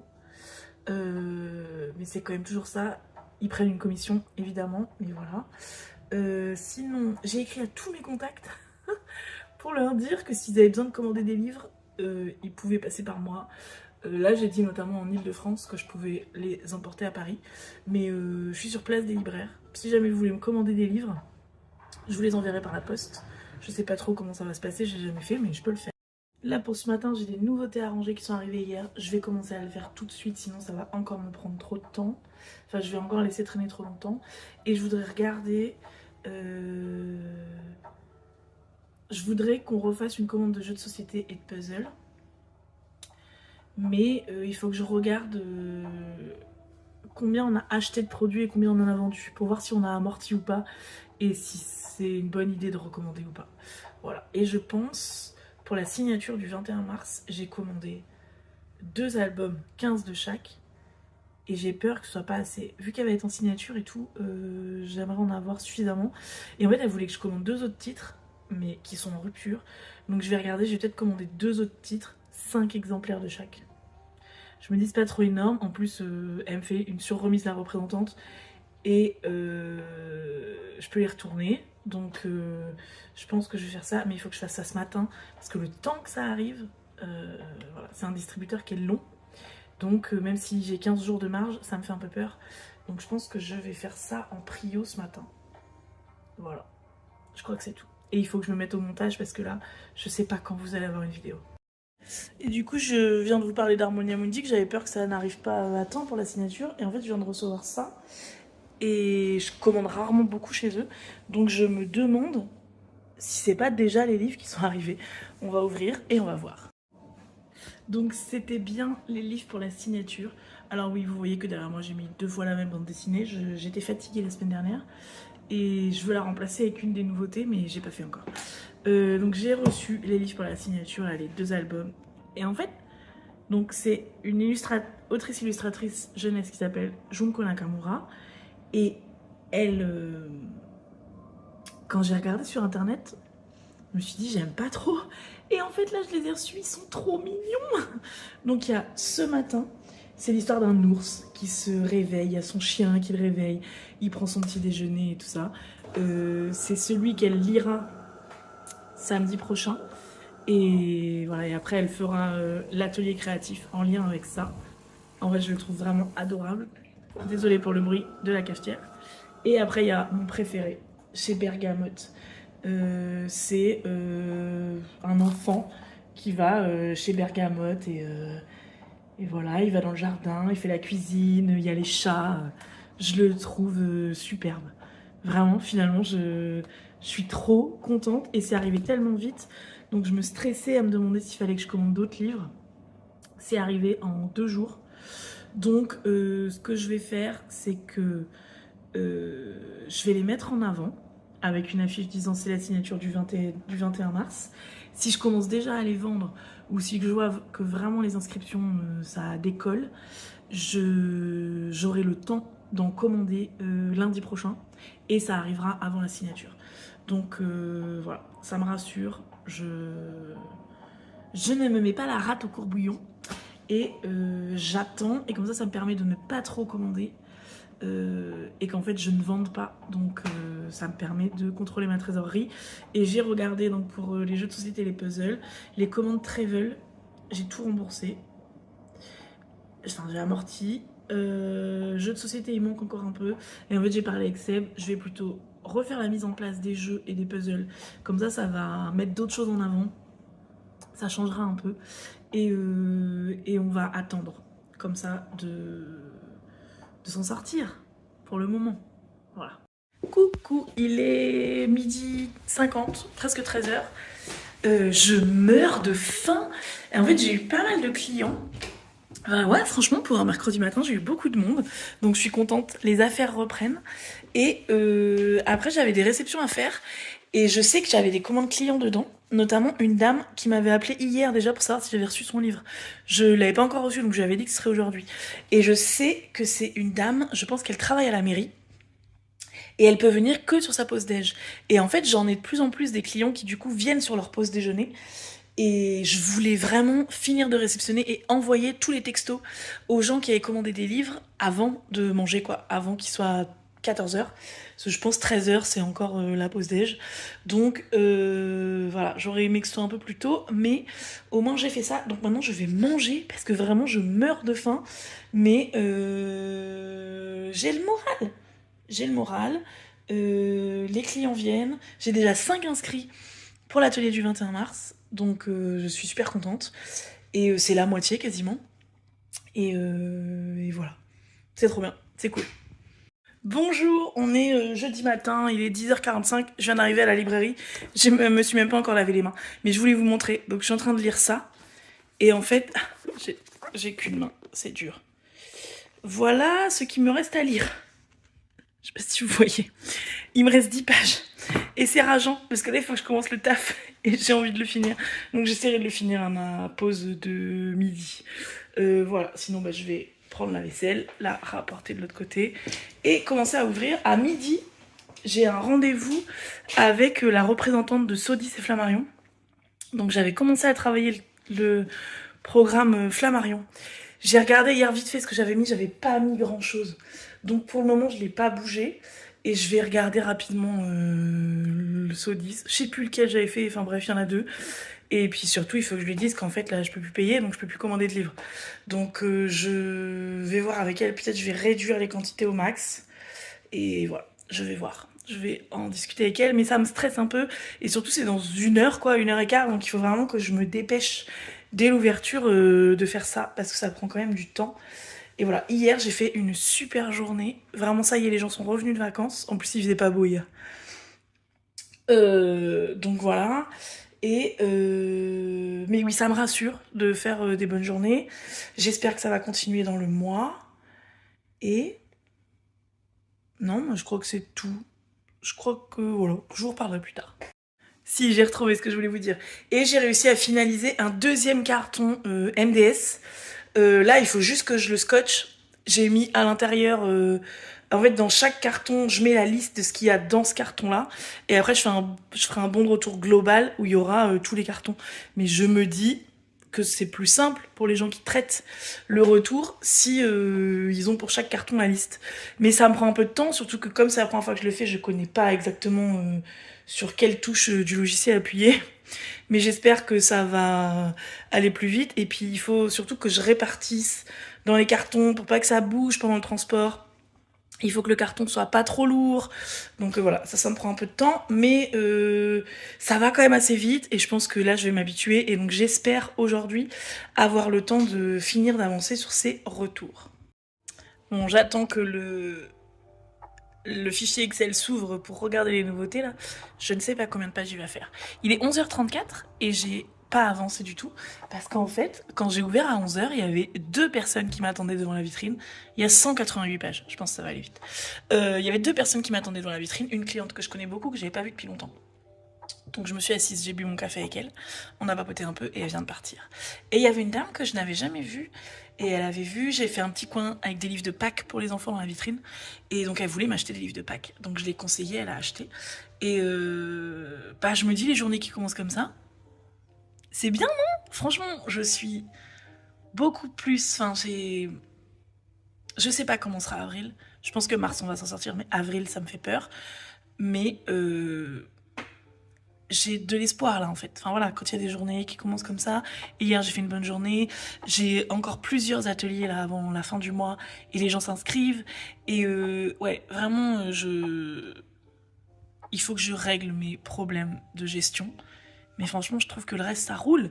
€. Mais c'est quand même toujours ça. ils prennent une commission évidemment, mais voilà. Sinon, j'ai écrit à tous mes contacts pour leur dire que s'ils avaient besoin de commander des livres, ils pouvaient passer par moi. Là, j'ai dit notamment en Ile-de-France que je pouvais les emporter à Paris, mais je suis sur place des libraires. Si jamais vous voulez me commander des livres, je vous les enverrai par la poste. Je sais pas trop comment ça va se passer, j'ai jamais fait, mais je peux le faire. Là, pour ce matin, j'ai des nouveautés à ranger qui sont arrivées hier. Je vais commencer à le faire tout de suite, sinon ça va encore me prendre trop de temps. Enfin, je vais encore laisser traîner trop longtemps. Et je voudrais regarder... Je voudrais qu'on refasse une commande de jeux de société et de puzzle. Mais il faut que je regarde combien on a acheté de produits et combien on en a vendu. Pour voir si on a amorti ou pas. Et si c'est une bonne idée de recommander ou pas. Voilà. Et je pense, pour la signature du 21 mars, j'ai commandé 2 albums, 15 de chaque. Et j'ai peur que ce soit pas assez. Vu qu'elle va être en signature et tout, j'aimerais en avoir suffisamment. Et en fait, elle voulait que je commande 2 autres titres, mais qui sont en rupture. Donc je vais regarder, je vais peut-être commander 2 autres titres, 5 exemplaires de chaque. Je me dis c'est pas trop énorme. En plus, elle me fait une surremise la représentante. Et je peux les retourner. Donc je pense que je vais faire ça. Mais il faut que je fasse ça ce matin. Parce que le temps que ça arrive, voilà, c'est un distributeur qui est long. Donc même si j'ai 15 jours de marge, ça me fait un peu peur. Donc je pense que je vais faire ça en prio ce matin. Voilà. Je crois que c'est tout. Et il faut que je me mette au montage parce que là, je sais pas quand vous allez avoir une vidéo. Et du coup, je viens de vous parler d'Harmonia Mundi, que j'avais peur que ça n'arrive pas à temps pour la signature. Et en fait, je viens de recevoir ça. Et je commande rarement beaucoup chez eux. Donc je me demande si c'est pas déjà les livres qui sont arrivés. On va ouvrir et on va voir. Donc c'était bien les livres pour la signature. Alors oui, vous voyez que derrière moi j'ai mis 2 fois la même bande dessinée. J'étais fatiguée la semaine dernière. Et je veux la remplacer avec une des nouveautés, mais j'ai pas fait encore. Donc j'ai reçu les livres pour la signature, là, les 2 albums. Et en fait, donc c'est une autrice-illustratrice jeunesse qui s'appelle Junko Nakamura. Et elle, quand j'ai regardé sur internet, je me suis dit j'aime pas trop. Et en fait là je les ai reçus, ils sont trop mignons. Donc il y a ce matin, c'est l'histoire d'un ours qui se réveille, il y a son chien qui le réveille, il prend son petit déjeuner et tout ça. C'est celui qu'elle lira samedi prochain. Et voilà, et après elle fera l'atelier créatif en lien avec ça. En vrai je le trouve vraiment adorable. Désolée pour le bruit de la cafetière. Et après il y a mon préféré, chez Bergamote. C'est un enfant qui va chez Bergamote et voilà, il va dans le jardin, il fait la cuisine, il y a les chats. Je le trouve superbe. Vraiment, finalement, je suis trop contente et c'est arrivé tellement vite. Donc je me stressais à me demander s'il fallait que je commande d'autres livres. C'est arrivé en 2 jours. Donc ce que je vais faire, c'est que je vais les mettre en avant avec une affiche disant c'est la signature du 21 mars. Si je commence déjà à les vendre ou si je vois que vraiment les inscriptions ça décolle, j'aurai le temps d'en commander lundi prochain et ça arrivera avant la signature. Donc voilà, ça me rassure. Je ne me mets pas la rate au courbouillon et j'attends et comme ça me permet de ne pas trop commander. Et qu'en fait je ne vende pas, donc ça me permet de contrôler ma trésorerie. Et j'ai regardé donc pour les jeux de société et les puzzles, les commandes travel, j'ai tout remboursé, enfin j'ai amorti. Jeux de société il manque encore un peu, et en fait j'ai parlé avec Seb, je vais plutôt refaire la mise en place des jeux et des puzzles, comme ça va mettre d'autres choses en avant, ça changera un peu, et on va attendre comme ça de s'en sortir pour le moment. Voilà. Coucou, il est 12h50, presque 13h. Je meurs de faim. Et en fait, j'ai eu pas mal de clients. Ouais, franchement, pour un mercredi matin, j'ai eu beaucoup de monde. Donc, je suis contente. Les affaires reprennent. Et après, j'avais des réceptions à faire. Et je sais que j'avais des commandes clients dedans. Notamment une dame qui m'avait appelé hier déjà pour savoir si j'avais reçu son livre. Je l'avais pas encore reçu, donc je lui avais dit que ce serait aujourd'hui. Et je sais que c'est une dame, je pense qu'elle travaille à la mairie. Et elle peut venir que sur sa pause déj. Et en fait, j'en ai de plus en plus des clients qui du coup viennent sur leur pause déjeuner. Et je voulais vraiment finir de réceptionner et envoyer tous les textos aux gens qui avaient commandé des livres avant de manger, quoi, avant qu'il soit 14h. Parce que je pense 13h, c'est encore la pause déj. Donc voilà, j'aurais aimé que ce soit un peu plus tôt, mais au moins j'ai fait ça. Donc maintenant je vais manger parce que vraiment je meurs de faim. Mais j'ai le moral. J'ai le moral. Les clients viennent. J'ai déjà 5 inscrits pour l'atelier du 21 mars. Donc je suis super contente. Et c'est la moitié quasiment. Et voilà. C'est trop bien. C'est cool. Bonjour, on est jeudi matin, il est 10h45, je viens d'arriver à la librairie, je me suis même pas encore lavé les mains, mais je voulais vous montrer, donc je suis en train de lire ça, et en fait, j'ai qu'une main, c'est dur. Voilà ce qu'il me reste à lire, je sais pas si vous voyez, il me reste 10 pages, et c'est rageant, parce que là il faut que je commence le taf, et j'ai envie de le finir, donc j'essaierai de le finir à ma pause de midi. Voilà, sinon bah, je vais prendre la vaisselle, la rapporter de l'autre côté et commencer à ouvrir. À midi, j'ai un rendez-vous avec la représentante de Sodis et Flammarion. Donc j'avais commencé à travailler le programme Flammarion. J'ai regardé hier vite fait ce que j'avais mis, j'avais pas mis grand chose. Donc pour le moment, je l'ai pas bougé. Et je vais regarder rapidement le Sodis. Je sais plus lequel j'avais fait, enfin bref, il y en a 2. Et puis surtout, il faut que je lui dise qu'en fait, là, je peux plus payer, donc je peux plus commander de livres. Donc je vais voir avec elle, peut-être je vais réduire les quantités au max. Et voilà, je vais voir. Je vais en discuter avec elle, mais ça me stresse un peu. Et surtout, c'est dans 1 heure, quoi, 1h15. Donc il faut vraiment que je me dépêche dès l'ouverture de faire ça, parce que ça prend quand même du temps. Et voilà, hier, j'ai fait une super journée. Vraiment, ça y est, les gens sont revenus de vacances. En plus, il faisait pas beau hier. Donc voilà. Mais oui, ça me rassure de faire des bonnes journées. J'espère que ça va continuer dans le mois. Et non, moi je crois que c'est tout. Je crois que voilà, je vous reparlerai plus tard. Si, j'ai retrouvé ce que je voulais vous dire. Et j'ai réussi à finaliser un 2e carton MDS. Là, il faut juste que je le scotche. J'ai mis à l'intérieur... en fait, dans chaque carton, je mets la liste de ce qu'il y a dans ce carton-là. Et après, je ferai un bon de retour global où il y aura tous les cartons. Mais je me dis que c'est plus simple pour les gens qui traitent le retour si ils ont pour chaque carton la liste. Mais ça me prend un peu de temps, surtout que comme c'est la première fois que je le fais, je connais pas exactement sur quelle touche du logiciel appuyer. Mais j'espère que ça va aller plus vite. Et puis il faut surtout que je répartisse dans les cartons pour pas que ça bouge pendant le transport. Il faut que le carton soit pas trop lourd. Donc voilà, ça me prend un peu de temps. Mais ça va quand même assez vite. Et je pense que là, je vais m'habituer. Et donc j'espère aujourd'hui avoir le temps de finir d'avancer sur ces retours. Bon, j'attends que le fichier Excel s'ouvre pour regarder les nouveautés là. Je ne sais pas combien de pages il va faire. Il est 11h34 et j'ai pas avancé du tout parce qu'en fait, quand j'ai ouvert à 11h, il y avait 2 personnes qui m'attendaient devant la vitrine. Il y a 188 pages, je pense que ça va aller vite. Il y avait 2 personnes qui m'attendaient devant la vitrine, une cliente que je connais beaucoup, que j'avais pas vue depuis longtemps. Donc je me suis assise, j'ai bu mon café avec elle, on a papoté un peu et elle vient de partir. Et il y avait une dame que je n'avais jamais vue, et elle avait vu, j'ai fait un petit coin avec des livres de Pâques pour les enfants dans la vitrine, et donc elle voulait m'acheter des livres de Pâques. Donc je l'ai conseillé, elle a acheté. Et bah je me dis, les journées qui commencent comme ça, c'est bien, non? Franchement, je suis beaucoup plus... Enfin, je sais pas comment sera avril, je pense que mars on va s'en sortir, mais avril ça me fait peur. Mais j'ai de l'espoir là en fait. Enfin voilà, quand il y a des journées qui commencent comme ça. Et hier j'ai fait une bonne journée. J'ai encore plusieurs ateliers là avant la fin du mois et les gens s'inscrivent. Et ouais, vraiment, il faut que je règle mes problèmes de gestion. Mais franchement, je trouve que le reste ça roule.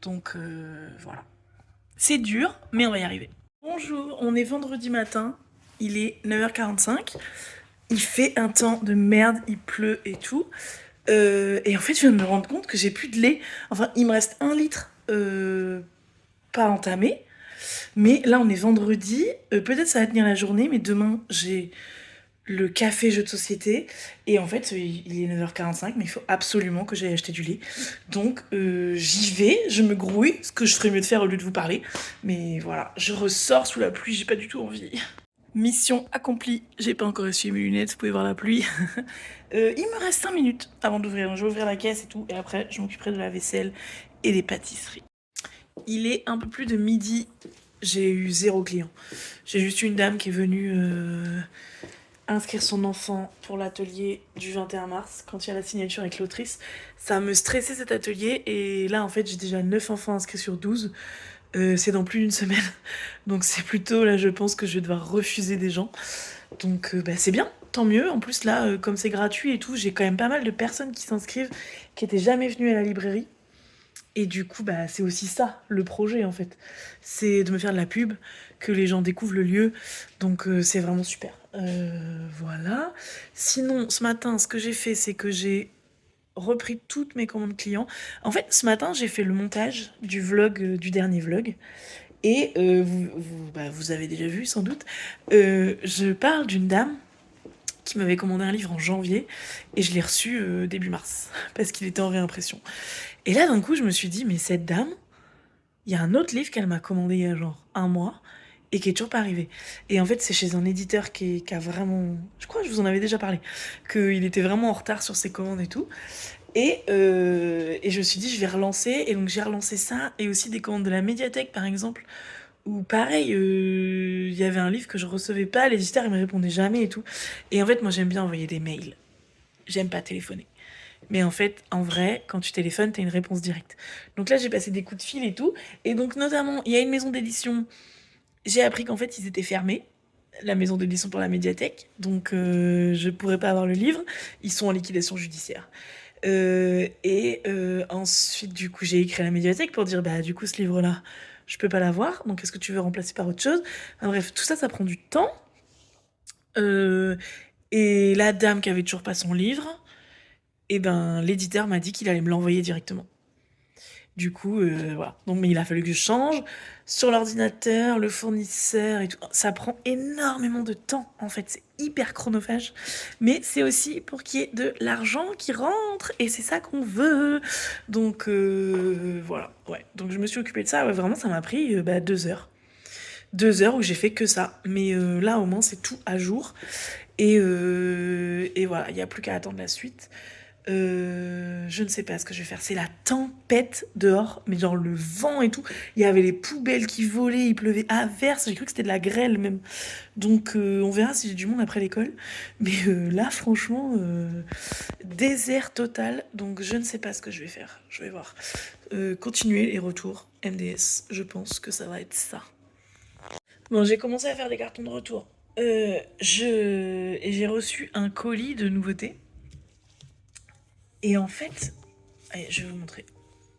Donc voilà. C'est dur, mais on va y arriver. Bonjour, on est vendredi matin. Il est 9h45. Il fait un temps de merde, il pleut et tout. Et en fait, je viens de me rendre compte que j'ai plus de lait. Enfin, il me reste 1 litre pas entamé. Mais là, on est vendredi. Peut-être ça va tenir la journée, mais demain, j'ai le café jeu de société. Et en fait, il est 9h45, mais il faut absolument que j'aille acheter du lait. Donc, j'y vais, je me grouille, ce que je ferais mieux de faire au lieu de vous parler. Mais voilà, je ressors sous la pluie, j'ai pas du tout envie. Mission accomplie, j'ai pas encore essuyé mes lunettes, vous pouvez voir la pluie. Il me reste 5 minutes avant d'ouvrir, je vais ouvrir la caisse et tout, et après je m'occuperai de la vaisselle et des pâtisseries. Il est un peu plus de midi, j'ai eu 0 client. J'ai juste une dame qui est venue inscrire son enfant pour l'atelier du 21 mars, quand il y a la signature avec l'autrice. Ça me stressait cet atelier, et là en fait j'ai déjà 9 enfants inscrits sur 12. C'est dans plus d'une semaine. Donc c'est plutôt là, je pense que je vais devoir refuser des gens. Donc c'est bien, tant mieux. En plus là, comme c'est gratuit et tout, j'ai quand même pas mal de personnes qui s'inscrivent, qui étaient jamais venues à la librairie. Et du coup, c'est aussi ça, le projet en fait. C'est de me faire de la pub, que les gens découvrent le lieu. Donc c'est vraiment super. Voilà. Sinon, ce matin, ce que j'ai fait, c'est que j'ai repris toutes mes commandes clients. En fait, ce matin, j'ai fait le montage du vlog, du dernier vlog. Et vous avez déjà vu sans doute, je parle d'une dame qui m'avait commandé un livre en janvier et je l'ai reçu début mars parce qu'il était en réimpression. Et là d'un coup je me suis dit mais cette dame, il y a un autre livre qu'elle m'a commandé il y a genre un mois et qui est toujours pas arrivé. Et en fait c'est chez un éditeur qui a vraiment, je crois que je vous en avais déjà parlé, qu'il était vraiment en retard sur ses commandes et tout. Et je me suis dit, je vais relancer. Et donc, j'ai relancé ça. Et aussi des commandes de la médiathèque, par exemple. Où, pareil, il y avait un livre que je recevais pas. L'éditeur, il me répondait jamais et tout. Et en fait, moi, j'aime bien envoyer des mails. J'aime pas téléphoner. Mais en fait, en vrai, quand tu téléphones, t'as une réponse directe. Donc là, j'ai passé des coups de fil et tout. Et donc, notamment, il y a une maison d'édition. J'ai appris qu'en fait, ils étaient fermés. La maison d'édition pour la médiathèque. Donc, je pourrais pas avoir le livre. Ils sont en liquidation judiciaire. Ensuite, du coup, j'ai écrit à la médiathèque pour dire, du coup, ce livre-là, je peux pas l'avoir, donc est-ce que tu veux remplacer par autre chose? Enfin, bref, tout ça, ça prend du temps. Euh, et la dame qui avait toujours pas son livre, l'éditeur m'a dit qu'il allait me l'envoyer directement. Du coup, voilà. Donc, mais il a fallu que je change sur l'ordinateur, le fournisseur et tout. Ça prend énormément de temps, en fait. C'est hyper chronophage. Mais c'est aussi pour qu'il y ait de l'argent qui rentre. Et c'est ça qu'on veut. Donc, voilà. Ouais. Donc, je me suis occupée de ça. Ouais, vraiment, ça m'a pris 2 heures. 2 heures où j'ai fait que ça. Mais là, au moins, c'est tout à jour. Et voilà, il n'y a plus qu'à attendre la suite. Je ne sais pas ce que je vais faire. C'est la tempête dehors, mais genre le vent et tout. Il y avait les poubelles qui volaient, il pleuvait à verse. J'ai cru que c'était de la grêle même. Donc on verra si j'ai du monde après l'école. Mais là, franchement, désert total. Donc je ne sais pas ce que je vais faire. Je vais voir. Continuer les retours MDS. Je pense que ça va être ça. Bon, j'ai commencé à faire des cartons de retour. Et j'ai reçu un colis de nouveautés. Et en fait, allez, je vais vous montrer.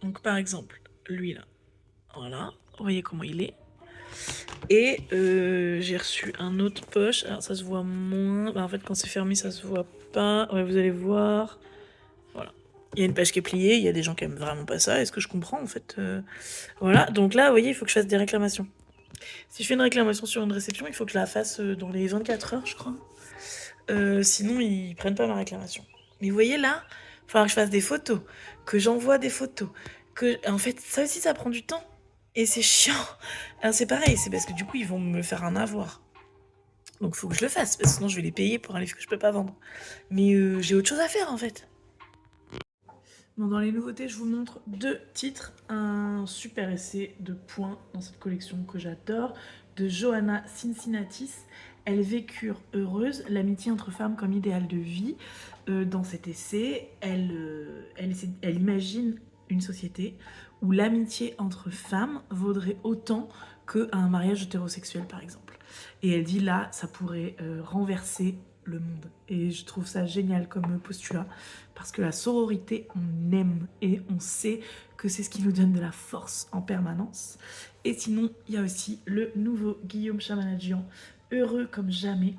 Donc par exemple, lui là, voilà, vous voyez comment il est. Et j'ai reçu un autre poche, alors ça se voit moins, en fait quand c'est fermé ça se voit pas, ouais vous allez voir, voilà. Il y a une page qui est pliée, il y a des gens qui aiment vraiment pas ça, est-ce que je comprends en fait voilà, donc là vous voyez il faut que je fasse des réclamations. Si je fais une réclamation sur une réception, il faut que je la fasse dans les 24 heures je crois. Sinon ils prennent pas ma réclamation. Mais vous voyez là, il va falloir que je fasse des photos, que j'envoie des photos, que en fait ça aussi ça prend du temps et c'est chiant. Alors c'est pareil, c'est parce que du coup ils vont me faire un avoir. Donc faut que je le fasse, parce que sinon je vais les payer pour un livre que je peux pas vendre. Mais j'ai autre chose à faire en fait. Bon, dans les nouveautés, je vous montre 2 titres. Un super essai de points dans cette collection que j'adore, de Johanna Cincinnatis. Elles vécurent heureuses, l'amitié entre femmes comme idéal de vie. Dans cet essai, elle imagine une société où l'amitié entre femmes vaudrait autant qu'un mariage hétérosexuel, par exemple. Et elle dit là, ça pourrait renverser le monde. Et je trouve ça génial comme postulat, parce que la sororité, on aime et on sait que c'est ce qui nous donne de la force en permanence. Et sinon, il y a aussi le nouveau Guillaume Chamanadjian, Heureux comme jamais.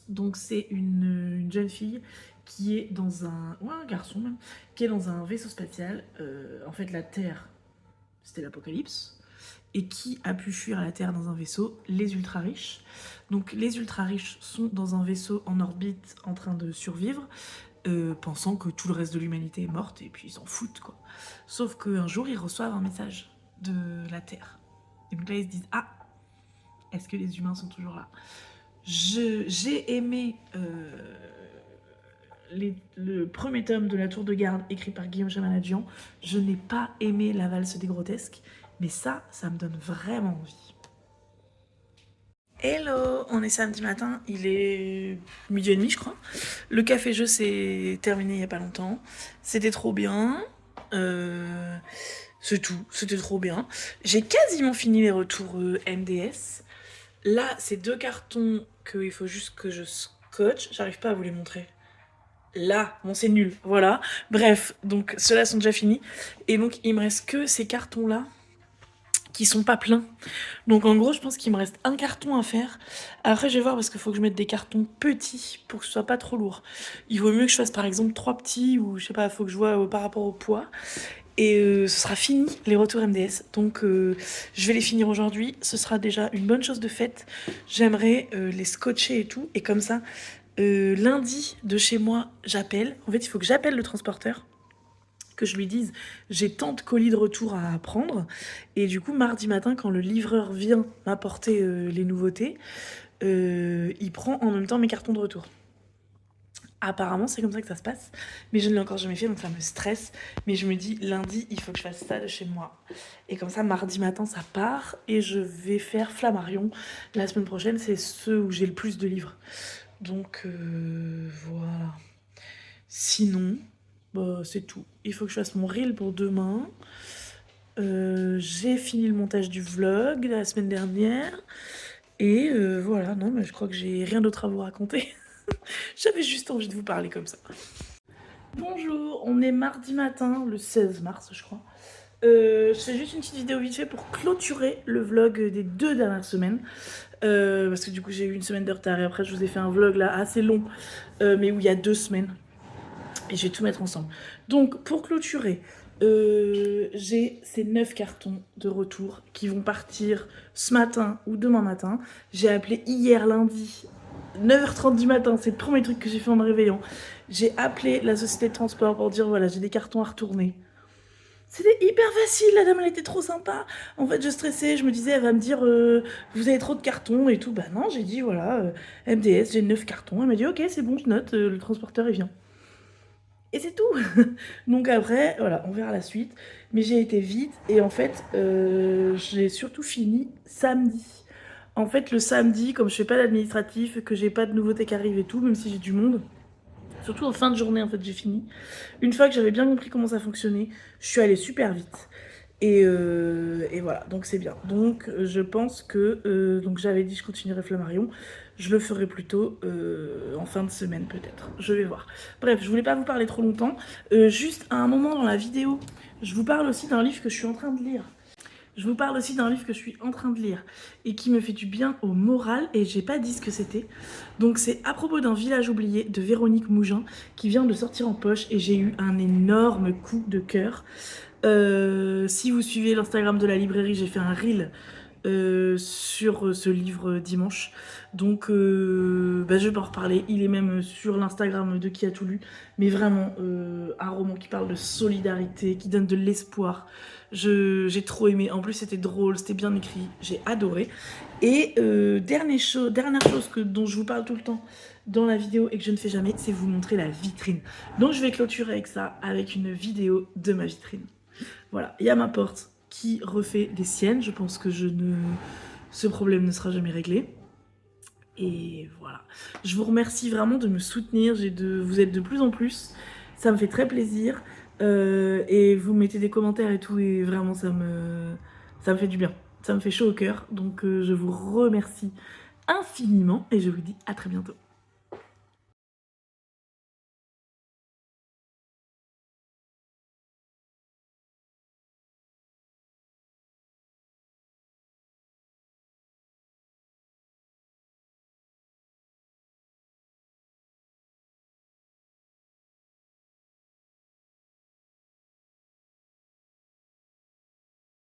Donc c'est une jeune fille qui est dans un... ouais, un garçon même, qui est dans un vaisseau spatial. En fait, la Terre, c'était l'apocalypse. Et qui a pu fuir à la Terre dans un vaisseau? Les ultra riches. Donc les ultra riches sont dans un vaisseau en orbite en train de survivre, pensant que tout le reste de l'humanité est morte et puis ils s'en foutent quoi. Sauf qu'un jour ils reçoivent un message de la Terre. Et donc là ils se disent ah, est-ce que les humains sont toujours là? J'ai aimé le premier tome de La Tour de Garde écrit par Guillaume Chamanadjian. Je n'ai pas aimé La Valse des Grotesques, mais ça me donne vraiment envie. Hello, on est samedi matin, il est 12h30 je crois. Le café-jeu s'est terminé il y a pas longtemps. C'était trop bien. C'est tout, c'était trop bien. J'ai quasiment fini les retours MDS. Là, c'est 2 cartons qu'il faut juste que je scotche. J'arrive pas à vous les montrer. Là, bon c'est nul, voilà. Bref, donc ceux-là sont déjà finis. Et donc il me reste que ces cartons-là qui sont pas pleins. Donc en gros, je pense qu'il me reste un carton à faire. Après, je vais voir parce qu'il faut que je mette des cartons petits pour que ce soit pas trop lourd. Il vaut mieux que je fasse par exemple 3 petits ou je sais pas, il faut que je vois par rapport au poids. Et ce sera fini, les retours MDS. Donc je vais les finir aujourd'hui. Ce sera déjà une bonne chose de faite. J'aimerais les scotcher et tout. Et comme ça, lundi de chez moi, j'appelle. En fait, il faut que j'appelle le transporteur, que je lui dise j'ai tant de colis de retour à prendre. Et du coup, mardi matin, quand le livreur vient m'apporter les nouveautés, il prend en même temps mes cartons de retour. Apparemment, c'est comme ça que ça se passe, mais je ne l'ai encore jamais fait, donc ça me stresse. Mais je me dis, lundi, il faut que je fasse ça de chez moi. Et comme ça, mardi matin, ça part, et je vais faire Flammarion. La semaine prochaine, c'est ceux où j'ai le plus de livres. Donc, voilà. Sinon, bah, c'est tout. Il faut que je fasse mon reel pour demain. J'ai fini le montage du vlog de la semaine dernière. Et voilà, non, mais je crois que j'ai rien d'autre à vous raconter. J'avais juste envie de vous parler comme ça. Bonjour, on est mardi matin, le 16 mars je crois. Je fais juste une petite vidéo vite fait pour clôturer le vlog des 2 dernières semaines. Parce que du coup j'ai eu une semaine de retard et après je vous ai fait un vlog là assez long, mais où il y a 2 semaines. Et je vais tout mettre ensemble. Donc pour clôturer, j'ai ces 9 cartons de retour qui vont partir ce matin ou demain matin. J'ai appelé hier lundi 9h30 du matin, c'est le premier truc que j'ai fait en me réveillant. J'ai appelé la société de transport pour dire voilà, j'ai des cartons à retourner. C'était hyper facile, la dame elle était trop sympa. En fait, je stressais, je me disais elle va me dire vous avez trop de cartons et tout. Bah non, j'ai dit voilà, MDS, j'ai 9 cartons. Elle m'a dit ok, c'est bon, je note, le transporteur il vient. Et c'est tout. Donc après, voilà, on verra la suite. Mais j'ai été vite et en fait, j'ai surtout fini samedi. En fait, le samedi, comme je fais pas d'administratif, que j'ai pas de nouveautés qui arrivent et tout, même si j'ai du monde, surtout en fin de journée, en fait, j'ai fini. Une fois que j'avais bien compris comment ça fonctionnait, je suis allée super vite. Et voilà, donc c'est bien. Donc je pense que, donc j'avais dit je continuerai Flammarion, je le ferai plutôt en fin de semaine peut-être, je vais voir. Bref, je voulais pas vous parler trop longtemps, juste à un moment dans la vidéo, je vous parle aussi d'un livre que je suis en train de lire. Je vous parle aussi d'un livre que je suis en train de lire et qui me fait du bien au moral et j'ai pas dit ce que c'était. Donc c'est à propos d'un village oublié de Véronique Mougin qui vient de sortir en poche et j'ai eu un énorme coup de cœur. Si vous suivez l'Instagram de la librairie, j'ai fait un reel sur ce livre dimanche. Donc bah, je vais pas en reparler. Il est même sur l'Instagram de Qui a tout lu. Mais vraiment, un roman qui parle de solidarité, qui donne de l'espoir. J'ai trop aimé. En plus, c'était drôle, c'était bien écrit. J'ai adoré. Et dernière chose dont je vous parle tout le temps dans la vidéo et que je ne fais jamais, c'est vous montrer la vitrine. Donc je vais clôturer avec ça, avec une vidéo de ma vitrine. Voilà, il y a ma porte qui refait des siennes. Je pense que ce problème ne sera jamais réglé. Et voilà. Je vous remercie vraiment de me soutenir. Vous êtes de plus en plus. Ça me fait très plaisir. Et vous mettez des commentaires et tout. Et vraiment, ça me fait du bien. Ça me fait chaud au cœur. Donc, je vous remercie infiniment. Et je vous dis à très bientôt.